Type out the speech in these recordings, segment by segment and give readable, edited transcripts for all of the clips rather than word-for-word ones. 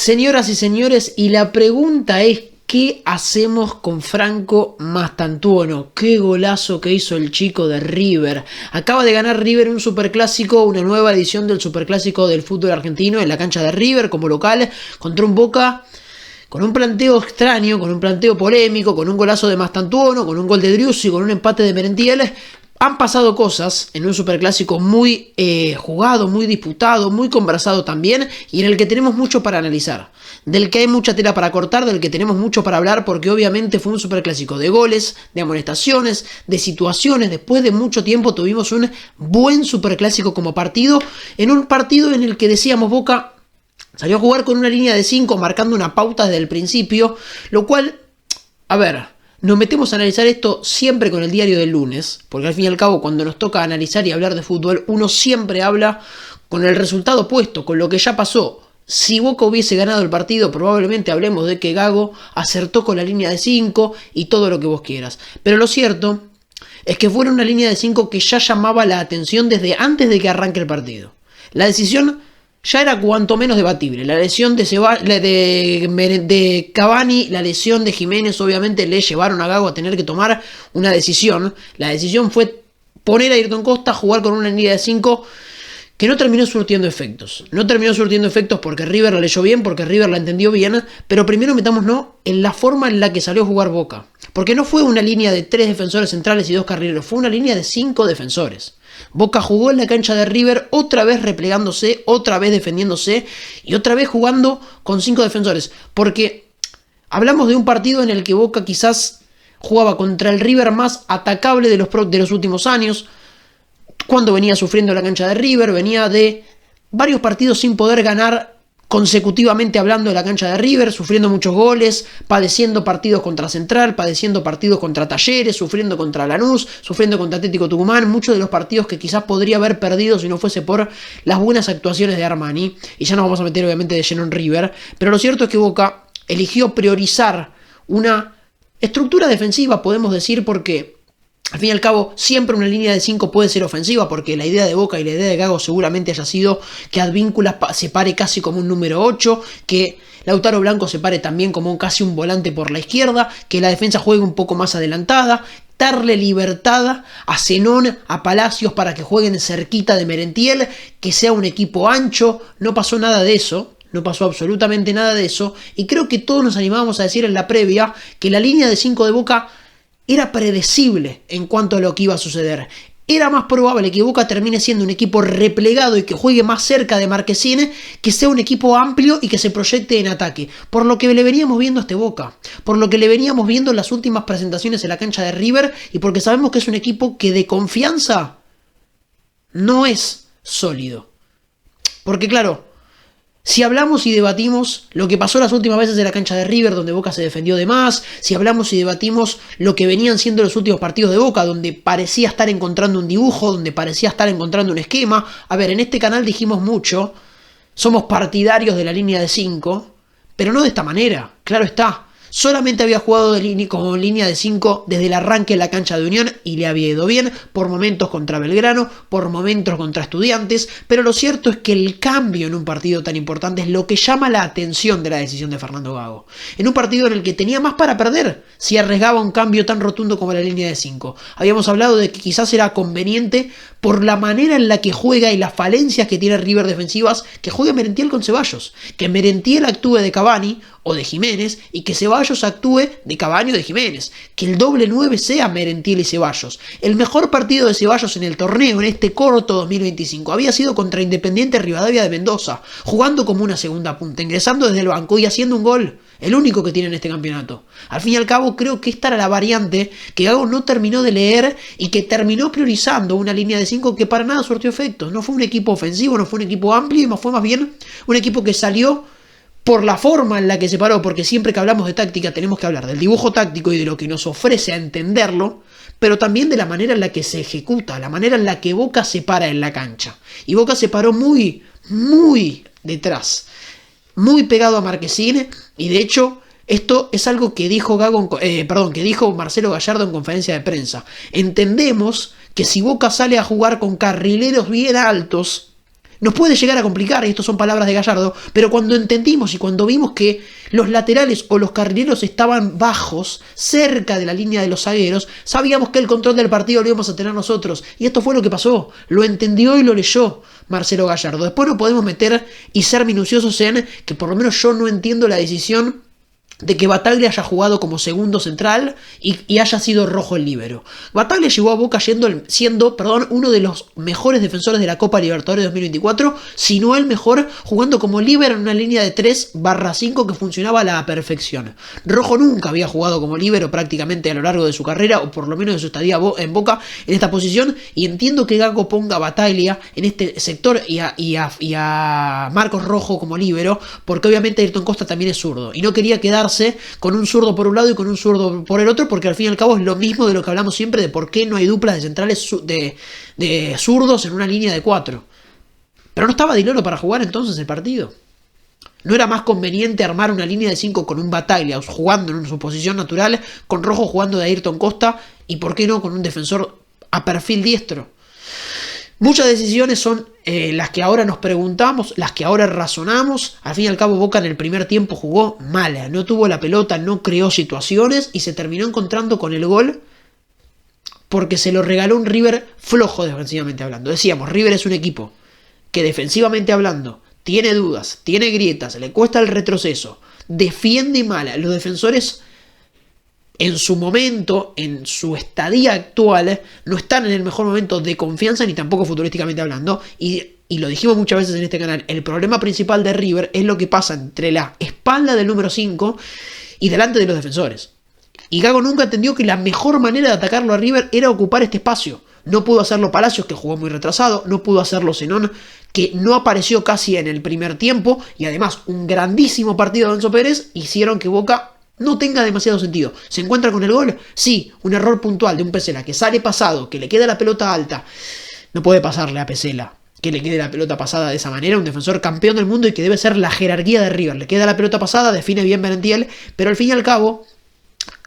Señoras y señores, y la pregunta es, ¿qué hacemos con Franco Mastantuono? Qué golazo que hizo el chico de River. Acaba de ganar River un superclásico, una nueva edición del superclásico del fútbol argentino en la cancha de River como local contra un Boca con un planteo extraño, con un planteo polémico, con un golazo de Mastantuono, con un gol de Driussi, con un empate de Merentiel. Han pasado cosas en un superclásico muy jugado, muy disputado, muy conversado también, y en el que tenemos mucho para analizar, del que hay mucha tela para cortar, del que tenemos mucho para hablar, porque obviamente fue un superclásico de goles, de amonestaciones, de situaciones. Después de mucho tiempo tuvimos un buen superclásico como partido, en un partido en el que decíamos Boca salió a jugar con una línea de 5, marcando una pauta desde el principio, lo cual, a ver, nos metemos a analizar esto siempre con el diario del lunes, porque al fin y al cabo cuando nos toca analizar y hablar de fútbol, uno siempre habla con el resultado puesto, con lo que ya pasó. Si Boca hubiese ganado el partido, probablemente hablemos de que Gago acertó con la línea de 5 y todo lo que vos quieras. Pero lo cierto es que fue una línea de 5 que ya llamaba la atención desde antes de que arranque el partido. La decisión ya era cuanto menos debatible. La lesión de Cavani, la lesión de Jiménez, obviamente le llevaron a Gago a tener que tomar una decisión. La decisión fue poner a Ayrton Costa, jugar con una línea de 5 que no terminó surtiendo efectos. No terminó surtiendo efectos porque River la leyó bien, porque River la entendió bien, pero primero metámonos en la forma en la que salió a jugar Boca. Porque no fue una línea de 3 defensores centrales y 2 carrileros, fue una línea de 5 defensores. Boca jugó en la cancha de River, otra vez replegándose, otra vez defendiéndose y otra vez jugando con 5 defensores. Porque hablamos de un partido en el que Boca quizás jugaba contra el River más atacable de los últimos años, cuando venía sufriendo la cancha de River, venía de varios partidos sin poder ganar consecutivamente hablando de la cancha de River, sufriendo muchos goles, padeciendo partidos contra Central, padeciendo partidos contra Talleres, sufriendo contra Lanús, sufriendo contra Atlético Tucumán, muchos de los partidos que quizás podría haber perdido si no fuese por las buenas actuaciones de Armani, y ya nos vamos a meter obviamente de lleno en River, pero lo cierto es que Boca eligió priorizar una estructura defensiva, podemos decir, porque al fin y al cabo, siempre una línea de 5 puede ser ofensiva, porque la idea de Boca y la idea de Gago seguramente haya sido que Advíncula se pare casi como un número 8, que Lautaro Blanco se pare también como casi un volante por la izquierda, que la defensa juegue un poco más adelantada, darle libertad a Zenón, a Palacios para que jueguen cerquita de Merentiel, que sea un equipo ancho. No pasó nada de eso. No pasó absolutamente nada de eso, y creo que todos nos animábamos a decir en la previa que la línea de 5 de Boca era predecible en cuanto a lo que iba a suceder. Era más probable que Boca termine siendo un equipo replegado y que juegue más cerca de Marquezine, que sea un equipo amplio y que se proyecte en ataque. Por lo que le veníamos viendo a este Boca, por lo que le veníamos viendo en las últimas presentaciones en la cancha de River, y porque sabemos que es un equipo que de confianza no es sólido. Porque claro, si hablamos y debatimos lo que pasó las últimas veces en la cancha de River, donde Boca se defendió de más, si hablamos y debatimos lo que venían siendo los últimos partidos de Boca, donde parecía estar encontrando un dibujo, donde parecía estar encontrando un esquema. A ver, en este canal dijimos mucho, somos partidarios de la línea de 5, pero no de esta manera, claro está. Solamente había jugado con línea de 5 desde el arranque de la cancha de Unión y le había ido bien, por momentos contra Belgrano, por momentos contra Estudiantes, pero lo cierto es que el cambio en un partido tan importante es lo que llama la atención de la decisión de Fernando Gago. En un partido en el que tenía más para perder si arriesgaba un cambio tan rotundo como la línea de 5. Habíamos hablado de que quizás era conveniente por la manera en la que juega y las falencias que tiene River defensivas, que juegue Merentiel con Ceballos, que Merentiel actúe de Cavani o de Jiménez y que Ceballos actúe de Cavani o de Jiménez, que el doble 9 sea Merentiel y Ceballos. El mejor partido de Ceballos en el torneo, en este corto 2025, había sido contra Independiente Rivadavia de Mendoza, jugando como una segunda punta, ingresando desde el banco y haciendo un gol, el único que tiene en este campeonato. Al fin y al cabo, creo que esta era la variante que Gago no terminó de leer y que terminó priorizando una línea de 5 que para nada surtió efectos. No fue un equipo ofensivo, no fue un equipo amplio, fue más bien un equipo que salió por la forma en la que se paró, porque siempre que hablamos de táctica tenemos que hablar del dibujo táctico y de lo que nos ofrece a entenderlo, pero también de la manera en la que se ejecuta, la manera en la que Boca se para en la cancha. Y Boca se paró muy, muy detrás, muy pegado a Marquezine, y de hecho esto es algo que dijo que dijo Marcelo Gallardo en conferencia de prensa. Entendemos que si Boca sale a jugar con carrileros bien altos, Nos puede llegar a complicar, y esto son palabras de Gallardo, pero cuando entendimos y cuando vimos que los laterales o los carrileros estaban bajos, cerca de la línea de los zagueros, sabíamos que el control del partido lo íbamos a tener nosotros. Y esto fue lo que pasó. Lo entendió y lo leyó Marcelo Gallardo. Después nos podemos meter y ser minuciosos en que por lo menos yo no entiendo la decisión de que Bataglia haya jugado como segundo central y haya sido rojo el líbero. Bataglia llegó a Boca siendo uno de los mejores defensores de la Copa Libertadores 2024, si no el mejor, jugando como líbero en una línea de 3/5 que funcionaba a la perfección. Rojo nunca había jugado como líbero prácticamente a lo largo de su carrera, o por lo menos de su estadía en Boca, en esta posición, y entiendo que Gago ponga a Bataglia en este sector y a Marcos Rojo como líbero, porque obviamente Ayrton Costa también es zurdo, y no quería quedarse con un zurdo por un lado y con un zurdo por el otro, porque al fin y al cabo es lo mismo de lo que hablamos siempre de por qué no hay duplas de centrales de zurdos en una línea de 4. Pero no estaba Di Loro para jugar entonces el partido. ¿No era más conveniente armar una línea de 5 con un Bataglia jugando en su posición natural, con Rojo jugando de Ayrton Costa y por qué no con un defensor a perfil diestro? Muchas decisiones son las que ahora nos preguntamos, las que ahora razonamos. Al fin y al cabo Boca en el primer tiempo jugó mala, no tuvo la pelota, no creó situaciones y se terminó encontrando con el gol porque se lo regaló un River flojo defensivamente hablando. Decíamos, River es un equipo que defensivamente hablando tiene dudas, tiene grietas, le cuesta el retroceso, defiende mal. Los defensores en su momento, en su estadía actual, no están en el mejor momento de confianza ni tampoco futurísticamente hablando, y lo dijimos muchas veces en este canal, el problema principal de River es lo que pasa entre la espalda del número 5 y delante de los defensores. Y Gago nunca entendió que la mejor manera de atacarlo a River era ocupar este espacio. No pudo hacerlo Palacios, que jugó muy retrasado, no pudo hacerlo Zenón, que no apareció casi en el primer tiempo, y además un grandísimo partido de Enzo Pérez hicieron que Boca no tenga demasiado sentido. ¿Se encuentra con el gol? Sí, un error puntual de un Pesela que sale pasado, que le queda la pelota alta. No puede pasarle a Pesela que le quede la pelota pasada de esa manera, un defensor campeón del mundo y que debe ser la jerarquía de River. Le queda la pelota pasada, define bien Merentiel, pero al fin y al cabo,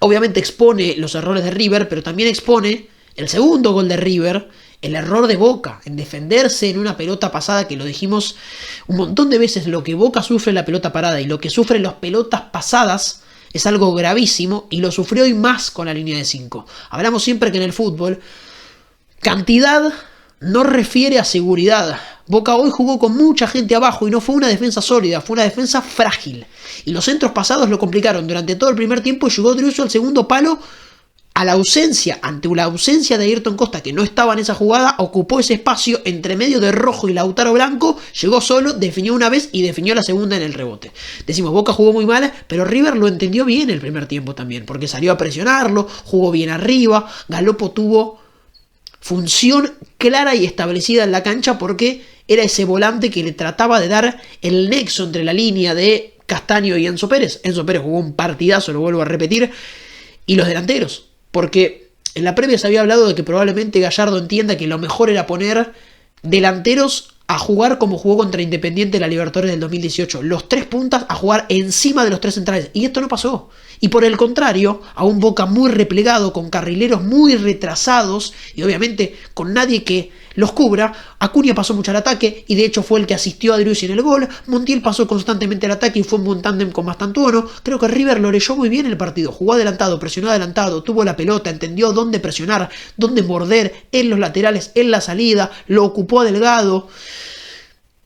obviamente expone los errores de River, pero también expone el segundo gol de River, el error de Boca en defenderse en una pelota pasada, que lo dijimos un montón de veces, lo que Boca sufre en la pelota parada y lo que sufre en las pelotas pasadas es algo gravísimo y lo sufrió hoy más con la línea de 5. Hablamos siempre que en el fútbol cantidad no refiere a seguridad. Boca hoy jugó con mucha gente abajo y no fue una defensa sólida, fue una defensa frágil. Y los centros pasados lo complicaron durante todo el primer tiempo y llegó Driussi al segundo palo ante la ausencia de Ayrton Costa, que no estaba en esa jugada, ocupó ese espacio entre medio de Rojo y Lautaro Blanco, llegó solo, definió una vez y definió la segunda en el rebote. Decimos, Boca jugó muy mal, pero River lo entendió bien el primer tiempo también, porque salió a presionarlo, jugó bien arriba, Galopo tuvo función clara y establecida en la cancha porque era ese volante que le trataba de dar el nexo entre la línea de Castaño y Enzo Pérez. Enzo Pérez jugó un partidazo, lo vuelvo a repetir, y los delanteros. Porque en la previa se había hablado de que probablemente Gallardo entienda que lo mejor era poner delanteros a jugar como jugó contra Independiente en la Libertadores del 2018. Los 3 puntas a jugar encima de los 3 centrales. Y esto no pasó. Y por el contrario, a un Boca muy replegado, con carrileros muy retrasados y obviamente con nadie que los cubra. Acuña pasó mucho al ataque y de hecho fue el que asistió a Driussi en el gol. Montiel pasó constantemente al ataque y fue un buen tándem con Mastantuono. Creo que River lo leyó muy bien el partido. Jugó adelantado, presionó adelantado, tuvo la pelota, entendió dónde presionar, dónde morder, en los laterales, en la salida, lo ocupó a Delgado.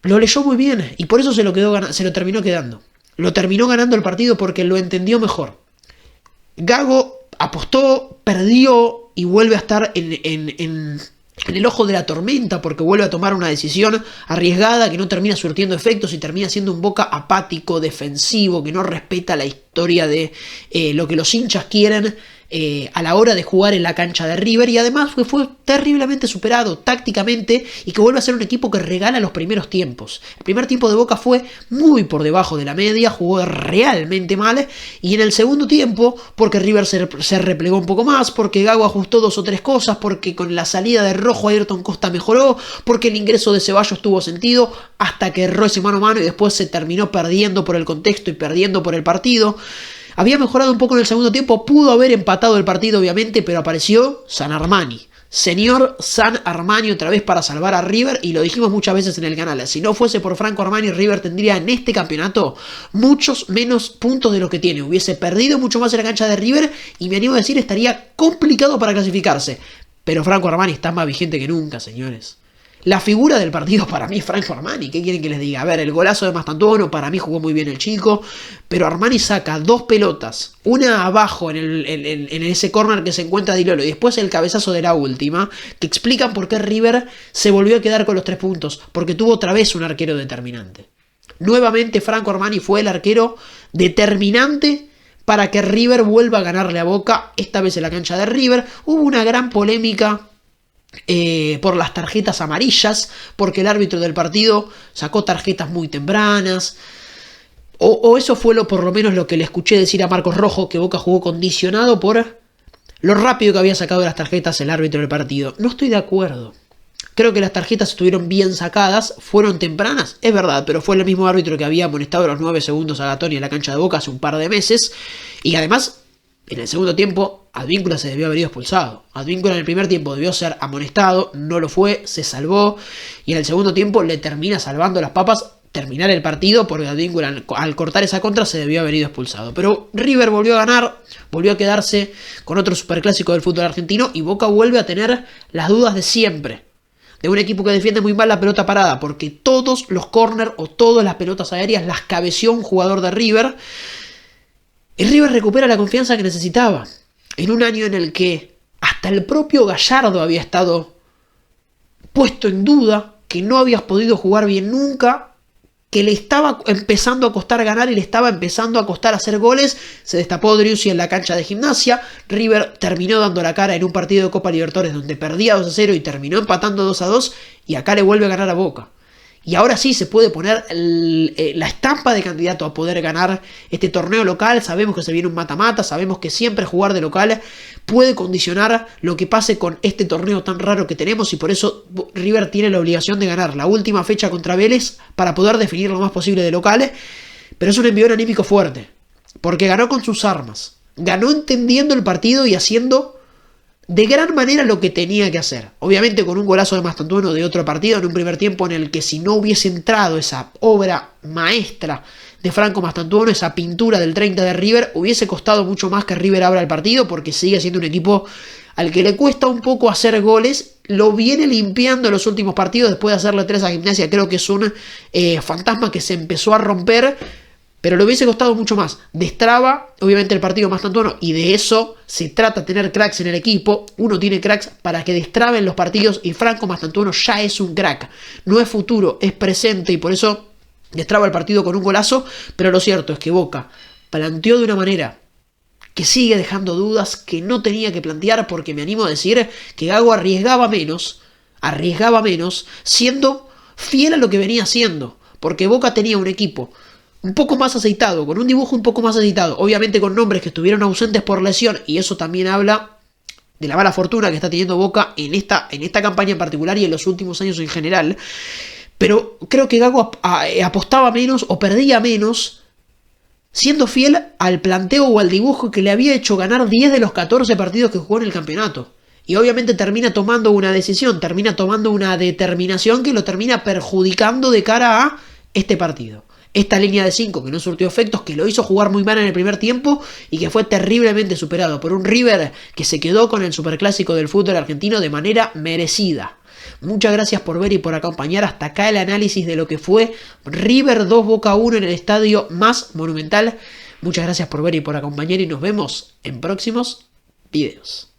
Lo leyó muy bien y por eso se lo terminó quedando. Lo terminó ganando el partido porque lo entendió mejor. Gago apostó, perdió y vuelve a estar en el ojo de la tormenta porque vuelve a tomar una decisión arriesgada que no termina surtiendo efectos y termina siendo un Boca apático, defensivo, que no respeta la historia de lo que los hinchas quieren a la hora de jugar en la cancha de River, y además fue terriblemente superado tácticamente y que vuelve a ser un equipo que regala los primeros tiempos. El primer tiempo de Boca fue muy por debajo de la media, jugó realmente mal, y en el segundo tiempo, porque River se replegó un poco más, porque Gago ajustó 2 o 3 cosas, porque con la salida de Rojo Ayrton Costa mejoró, porque el ingreso de Ceballos tuvo sentido, hasta que erró ese mano a mano y después se terminó perdiendo por el contexto y perdiendo por el partido. Había mejorado un poco en el segundo tiempo, pudo haber empatado el partido obviamente, pero apareció San Armani. Señor San Armani otra vez para salvar a River, y lo dijimos muchas veces en el canal, si no fuese por Franco Armani, River tendría en este campeonato muchos menos puntos de los que tiene, hubiese perdido mucho más en la cancha de River y me animo a decir estaría complicado para clasificarse, pero Franco Armani está más vigente que nunca, señores. La figura del partido para mí es Franco Armani. ¿Qué quieren que les diga? A ver, el golazo de Mastantuono, para mí jugó muy bien el chico, pero Armani saca 2 pelotas, una abajo en ese córner que se encuentra Di Lolo y después el cabezazo de la última, que explican por qué River se volvió a quedar con los 3 puntos, porque tuvo otra vez un arquero determinante. Nuevamente Franco Armani fue el arquero determinante para que River vuelva a ganarle a Boca, esta vez en la cancha de River. Hubo una gran polémica por las tarjetas amarillas, porque el árbitro del partido sacó tarjetas muy tempranas, o eso fue por lo menos lo que le escuché decir a Marcos Rojo, que Boca jugó condicionado por lo rápido que había sacado las tarjetas el árbitro del partido. No estoy de acuerdo. Creo que las tarjetas estuvieron bien sacadas, fueron tempranas, es verdad, pero fue el mismo árbitro que había amonestado a los 9 segundos a Gatoni en la cancha de Boca hace un par de meses, y además en el segundo tiempo, Advíncula se debió haber ido expulsado. Advíncula en el primer tiempo debió ser amonestado, no lo fue, se salvó. Y en el segundo tiempo le termina salvando las papas terminar el partido, porque Advíncula al cortar esa contra se debió haber ido expulsado. Pero River volvió a ganar, volvió a quedarse con otro superclásico del fútbol argentino y Boca vuelve a tener las dudas de siempre. De un equipo que defiende muy mal la pelota parada, porque todos los córner o todas las pelotas aéreas las cabeció un jugador de River. Y River recupera la confianza que necesitaba. En un año en el que hasta el propio Gallardo había estado puesto en duda, que no habías podido jugar bien nunca, que le estaba empezando a costar ganar y le estaba empezando a costar hacer goles, se destapó Driussi en la cancha de Gimnasia. River terminó dando la cara en un partido de Copa Libertadores donde perdía 2-0 y terminó empatando 2-2, y acá le vuelve a ganar a Boca. Y ahora sí se puede poner la estampa de candidato a poder ganar este torneo local. Sabemos que se viene un mata-mata, sabemos que siempre jugar de local puede condicionar lo que pase con este torneo tan raro que tenemos, y por eso River tiene la obligación de ganar la última fecha contra Vélez para poder definir lo más posible de local. Pero es un envión anímico fuerte, porque ganó con sus armas, ganó entendiendo el partido y haciendo de gran manera lo que tenía que hacer. Obviamente con un golazo de Mastantuono de otro partido en un primer tiempo en el que si no hubiese entrado esa obra maestra de Franco Mastantuono, esa pintura del 30 de River, hubiese costado mucho más que River abra el partido, porque sigue siendo un equipo al que le cuesta un poco hacer goles. Lo viene limpiando en los últimos partidos después de hacerle 3 a Gimnasia. Creo que es un fantasma que se empezó a romper, pero le hubiese costado mucho más. Destraba, obviamente, el partido Mastantuono, y de eso se trata, tener cracks en el equipo. Uno tiene cracks para que destraben los partidos, y Franco Mastantuono ya es un crack. No es futuro, es presente, y por eso destraba el partido con un golazo. Pero lo cierto es que Boca planteó de una manera que sigue dejando dudas, que no tenía que plantear, porque me animo a decir que Gago arriesgaba menos, siendo fiel a lo que venía haciendo, porque Boca tenía un equipo un poco más aceitado, con un dibujo un poco más aceitado, obviamente con nombres que estuvieron ausentes por lesión, y eso también habla de la mala fortuna que está teniendo Boca en esta campaña en particular y en los últimos años en general. Pero creo que Gago apostaba menos o perdía menos siendo fiel al planteo o al dibujo que le había hecho ganar 10 de los 14 partidos que jugó en el campeonato. Y obviamente termina tomando una decisión, termina tomando una determinación que lo termina perjudicando de cara a este partido. Esta línea de 5 que no surtió efectos, que lo hizo jugar muy mal en el primer tiempo y que fue terriblemente superado por un River que se quedó con el superclásico del fútbol argentino de manera merecida. Muchas gracias por ver y por acompañar hasta acá el análisis de lo que fue River 2 Boca 1 en el estadio más monumental. Muchas gracias por ver y por acompañar, y nos vemos en próximos videos.